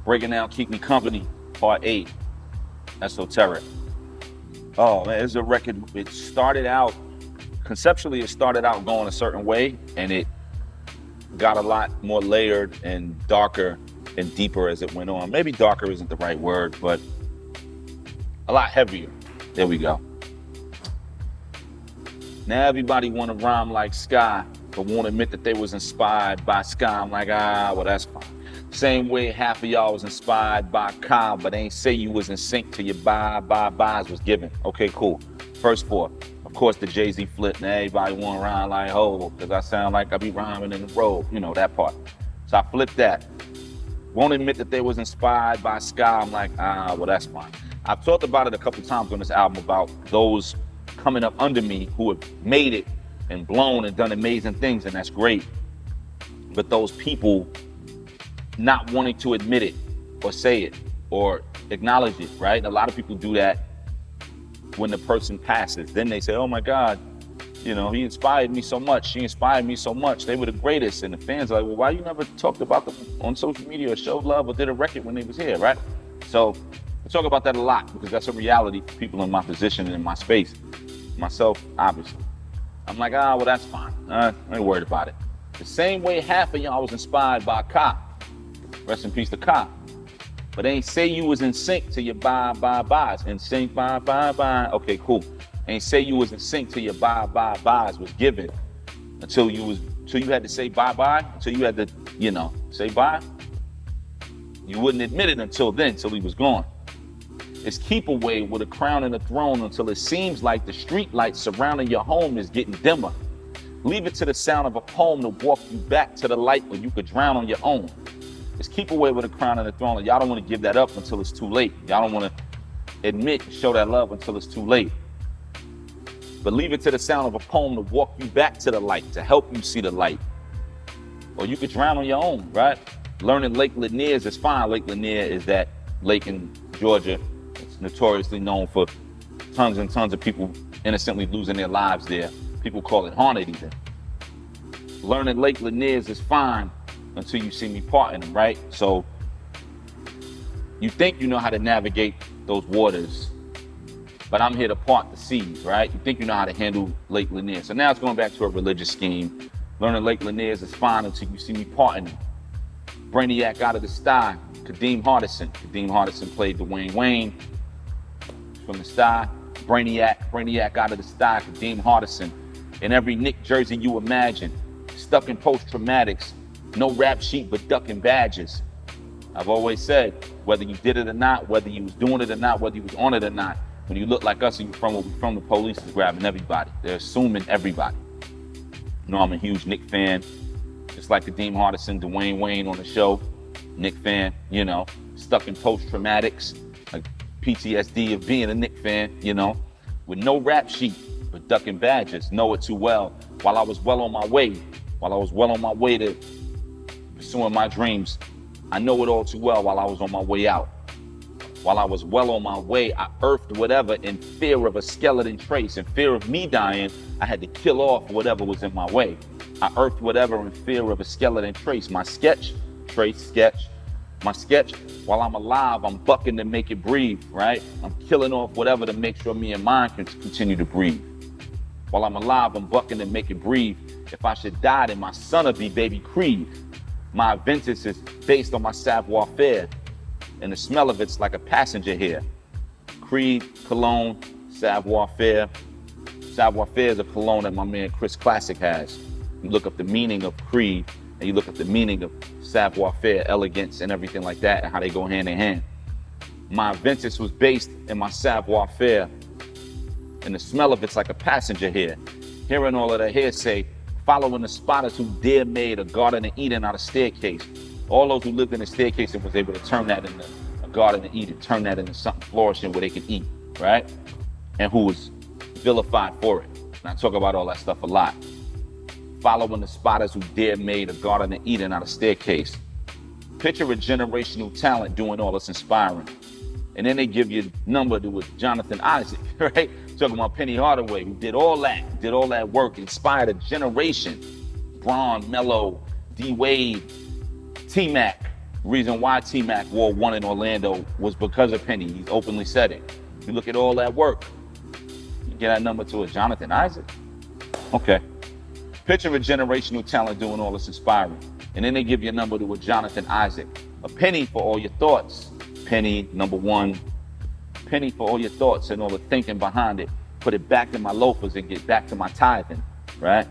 Breaking Down Keep Me Company, Part 8, Esoteric. Oh man, it's a record. It started out, conceptually it started out going a certain way, and it got a lot more layered and darker and deeper as it went on. Maybe darker isn't the right word, but a lot heavier. There we go. Now everybody want to rhyme like Sky, but won't admit that they was inspired by Sky. I'm like, well, that's fine. Same way half of y'all was inspired by Kyle, but ain't say you was in sync till your buys was given. Okay, cool. First four. Of course, the Jay-Z flip. Now everybody want to rhyme like ho, because I sound like I be rhyming in the road. You know, that part. So I flipped that. Won't admit that they was inspired by Sky. I'm like, well, that's fine. I've talked about it a couple times on this album about those coming up under me who have made it and blown and done amazing things, and that's great. But those people not wanting to admit it or say it or acknowledge it, right? A lot of people do that when the person passes. Then they say, oh my God, you know, he inspired me so much. She inspired me so much. They were the greatest. And the fans are like, well, why you never talked about them on social media or showed love or did a record when they was here, right? So I talk about that a lot because that's a reality for people in my position and in my space. Myself, obviously. I'm like, well, that's fine. I ain't worried about it. The same way half of y'all was inspired by Ka. Rest in peace to Ka. But they ain't say you was in sync to your buys. In sync, buy. Okay, cool. Ain't say you was in sync to your buys was given until you had to say bye, until you had to, you know, say bye. You wouldn't admit it until then, till he was gone. It's keep away with a crown and a throne until it seems like the street lights surrounding your home is getting dimmer. Leave it to the sound of a poem to walk you back to the light where you could drown on your own. It's keep away with a crown and a throne. And y'all don't want to give that up until it's too late. Y'all don't want to admit, show that love until it's too late. But leave it to the sound of a poem to walk you back to the light, to help you see the light. Or you could drown on your own, right? Learning Lake Lanier's is fine. Lake Lanier is that lake in Georgia. It's notoriously known for tons and tons of people innocently losing their lives there. People call it haunted even. Learning Lake Lanier's is fine until you see me parting them, right? So you think you know how to navigate those waters, but I'm here to part the seas, right? You think you know how to handle Lake Lanier. So now it's going back to a religious scheme. Learning Lake Lanier's is fine until you see me parting them. Brainiac out of the sty, Kadeem Hardison. Kadeem Hardison played Dwayne Wayne from the sty. Brainiac out of the sty, Kadeem Hardison. In every Nick jersey you imagine, stuck in post-traumatics, no rap sheet but ducking badges. I've always said, whether you did it or not, whether you was doing it or not, whether you was on it or not, when you look like us and you from where we from, the police is grabbing everybody. They're assuming everybody. You know, I'm a huge Nick fan. Just like Kadeem Hardison, Dwayne Wayne on the show. Nick fan, you know, stuck in post-traumatics, like PTSD of being a Nick fan, you know, with no rap sheet but ducking badges. Know it too well. While I was well on my way to pursuing my dreams, I know it all too well while I was on my way out. While I was well on my way, I earthed whatever in fear of a skeleton trace. In fear of me dying, I had to kill off whatever was in my way. I earthed whatever in fear of a skeleton trace. My sketch, while I'm alive, I'm bucking to make it breathe, right? I'm killing off whatever to make sure me and mine can continue to breathe. While I'm alive, I'm bucking to make it breathe. If I should die, then my son'll be baby Creed. My Aventus is based on my savoir-faire, and the smell of it's like a passenger here. Creed, cologne, savoir-faire. Savoir-faire is a cologne that my man Chris Classic has. You look up the meaning of Creed, and you look up the meaning of savoir-faire, elegance, and everything like that, and how they go hand in hand. My Aventus was based in my savoir-faire, and the smell of it's like a passenger here. Hearing all of the hearsay, following the spotters who dare made a Garden of Eden out of staircase. All those who lived in a staircase and was able to turn that into a Garden of Eden, turn that into something flourishing where they can eat, right? And who was vilified for it. And I talk about all that stuff a lot. Following the spotters who dare made a Garden of Eden out of staircase. Picture a generational talent doing all this inspiring. And then they give you a number that was Jonathan Isaac, right? Talking about Penny Hardaway, who did all that work, inspired a generation. Braun, Melo, D-Wade, T-Mac, Reason why T-Mac War won in Orlando was because of Penny. He's openly said it. You look at all that work. You get that number to a Jonathan Isaac? Okay. Picture a generational talent doing all this inspiring. And then they give you a number to a Jonathan Isaac. A penny for all your thoughts. Penny, number one. Penny for all your thoughts and all the thinking behind it. Put it back in my loafers and get back to my tithing, right?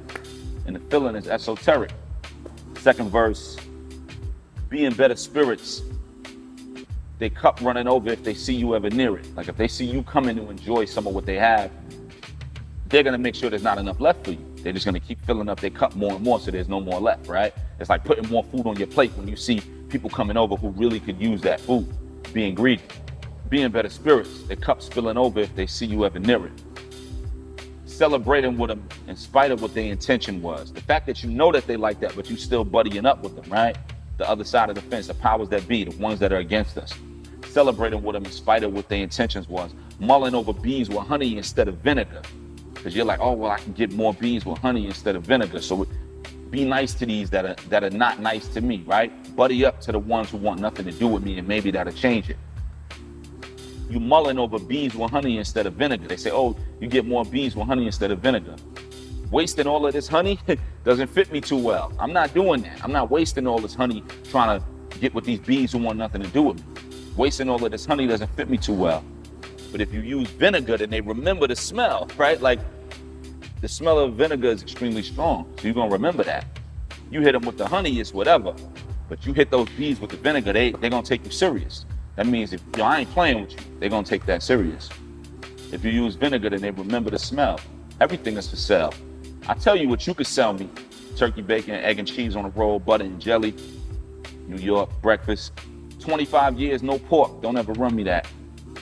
And the feeling is esoteric. Second verse, be in better spirits. They cup running over if they see you ever near it. Like if they see you coming to enjoy some of what they have, they're gonna make sure there's not enough left for you. They're just gonna keep filling up their cup more and more so there's no more left, right? It's like putting more food on your plate when you see people coming over who really could use that food. Being greedy. Be in better spirits. Their cup spilling over if they see you ever near it. Celebrating with them in spite of what their intention was. The fact that you know that they like that, but you still buddying up with them, right? The other side of the fence, the powers that be, the ones that are against us. Celebrating with them in spite of what their intentions was. Mulling over bees with honey instead of vinegar. Because you're like, oh, well, I can get more bees with honey instead of vinegar. So be nice to these that are not nice to me, right? Buddy up to the ones who want nothing to do with me, and maybe that'll change it. You mulling over bees with honey instead of vinegar. They say, oh, you get more bees with honey instead of vinegar. Wasting all of this honey doesn't fit me too well. I'm not doing that. I'm not wasting all this honey trying to get with these bees who want nothing to do with me. Wasting all of this honey doesn't fit me too well. But if you use vinegar, then they remember the smell, right? Like the smell of vinegar is extremely strong. So you're gonna remember that. You hit them with the honey, it's whatever. But you hit those bees with the vinegar, they're gonna take you serious. That means if I ain't playing with you, they're gonna take that serious. If you use vinegar, then they remember the smell. Everything is for sale. I tell you what you could sell me. Turkey, bacon, egg and cheese on a roll, butter and jelly. New York, breakfast. 25 years, no pork, don't ever run me that.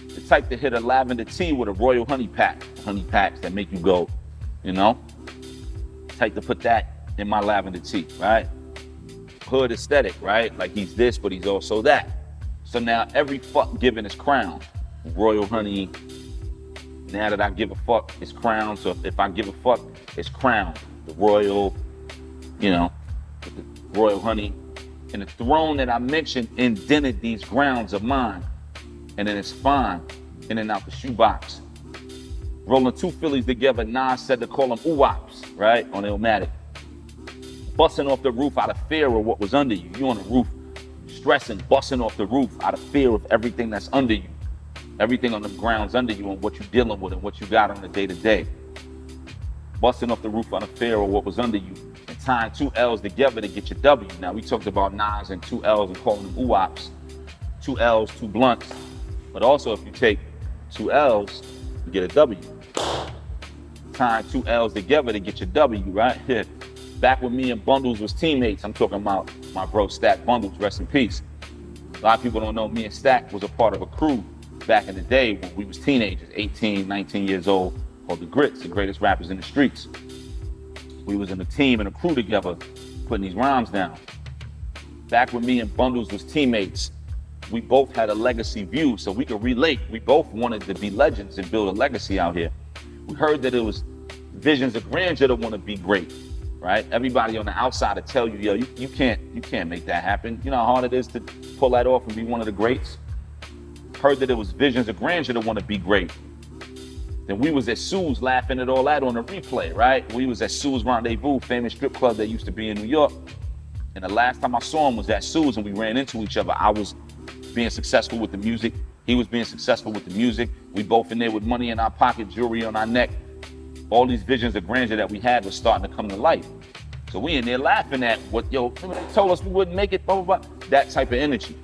The type to hit a lavender tea with a royal honey pack. Honey packs that make you go, you know? Type to put that in my lavender tea, right? Hood aesthetic, right? Like he's this, but he's also that. So now every fuck given is crowned. Royal honey. Now that I give a fuck, it's crowned. So if I give a fuck, it's crowned. The royal, you know, with the royal honey. And the throne that I mentioned indented these grounds of mine. And then it's fine. In and out the shoebox. Rolling two Phillies together, Nas said to call them ooh-wops, right? On Illmatic. Busting off the roof out of fear of what was under you. You on the roof. Stressing, busting off the roof out of fear of everything that's under you. Everything on the grounds under you and what you're dealing with and what you got on the day-to-day. Busting off the roof out of fear of what was under you and tying two L's together to get your W. Now, we talked about Nas and two L's and calling them ooh-wops. Two L's, two blunts. But also, if you take two L's, you get a W. Tying two L's together to get your W, right? Back when me and Bundles was teammates, I'm talking about my bro Stack Bundles, rest in peace. A lot of people don't know me and Stack was a part of a crew back in the day when we was teenagers, 18, 19 years old, called the Grits, the greatest rappers in the streets. We was in a team and a crew together, putting these rhymes down. Back when me and Bundles was teammates, we both had a legacy view, so we could relate. We both wanted to be legends and build a legacy out here. We heard that it was visions of grandeur to want to be great. Right? Everybody on the outside to tell you, yo, you can't make that happen. You know how hard it is to pull that off and be one of the greats? Heard that it was visions of grandeur to want to be great. Then we was at Sue's laughing at all that on the replay, right? We was at Sue's Rendezvous, famous strip club that used to be in New York. And the last time I saw him was at Sue's and we ran into each other. I was being successful with the music. He was being successful with the music. We both in there with money in our pocket, jewelry on our neck. All these visions of grandeur that we had was starting to come to life. So we in there laughing at what, yo, they told us we wouldn't make it, blah, blah, blah. That type of energy.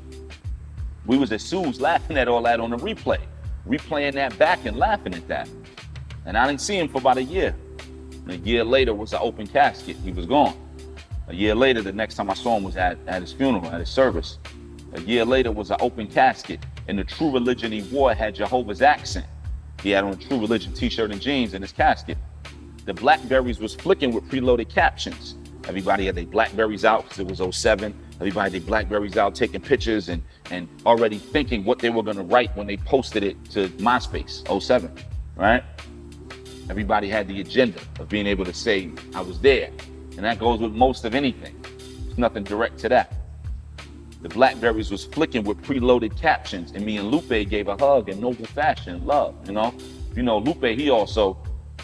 We was at Sue's laughing at all that on the replay. Replaying that back and laughing at that. And I didn't see him for about a year. And a year later was an open casket. He was gone. A year later, the next time I saw him was at his funeral, at his service. A year later was an open casket. And the true religion he wore had Jehovah's accent. He had on a True Religion t-shirt and jeans in his casket. The Blackberries was flicking with preloaded captions. Everybody had their Blackberries out because it was 07. Everybody had their Blackberries out taking pictures and already thinking what they were gonna write when they posted it to MySpace, 07, right? Everybody had the agenda of being able to say, I was there. And that goes with most of anything. There's nothing direct to that. The Blackberries was flicking with preloaded captions, and me and Lupe gave a hug in noble fashion, love, you know? You know, Lupe, he also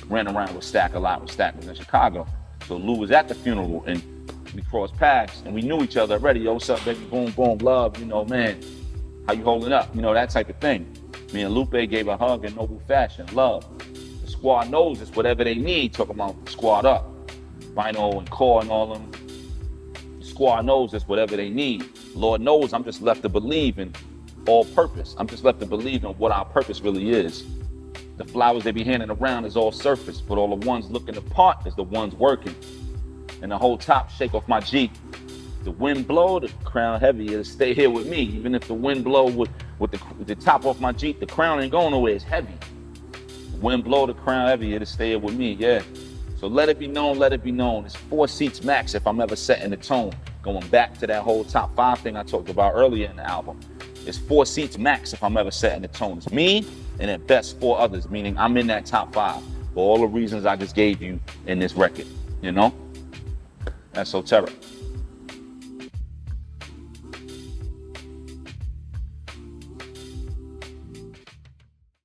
ran around with Stack a lot, when Stack was in Chicago. So Lou was at the funeral, and we crossed paths, and we knew each other already. Yo, what's up, baby? Boom, boom, love, you know, man, how you holding up? You know, that type of thing. Me and Lupe gave a hug in noble fashion, love. The squad knows it's whatever they need, talking about squad up. Vinyl and core and all them. The squad knows it's whatever they need. Lord knows I'm just left to believe in all purpose. I'm just left to believe in what our purpose really is. The flowers they be handing around is all surface, but all the ones looking apart is the ones working. And the whole top shake off my Jeep. The wind blow, the crown heavy, it'll stay here with me. Even if the wind blow with the top off my Jeep, the crown ain't going nowhere, it's heavy. The wind blow, the crown heavy, it'll stay here with me, yeah. So let it be known, let it be known. It's 4 seats max if I'm ever setting the tone. Going back to that whole top 5 thing I talked about earlier in the album. It's 4 seats max if I'm ever setting the tone. It's me and at best 4 others, meaning I'm in that top 5 for all the reasons I just gave you in this record, you know? Esoteric.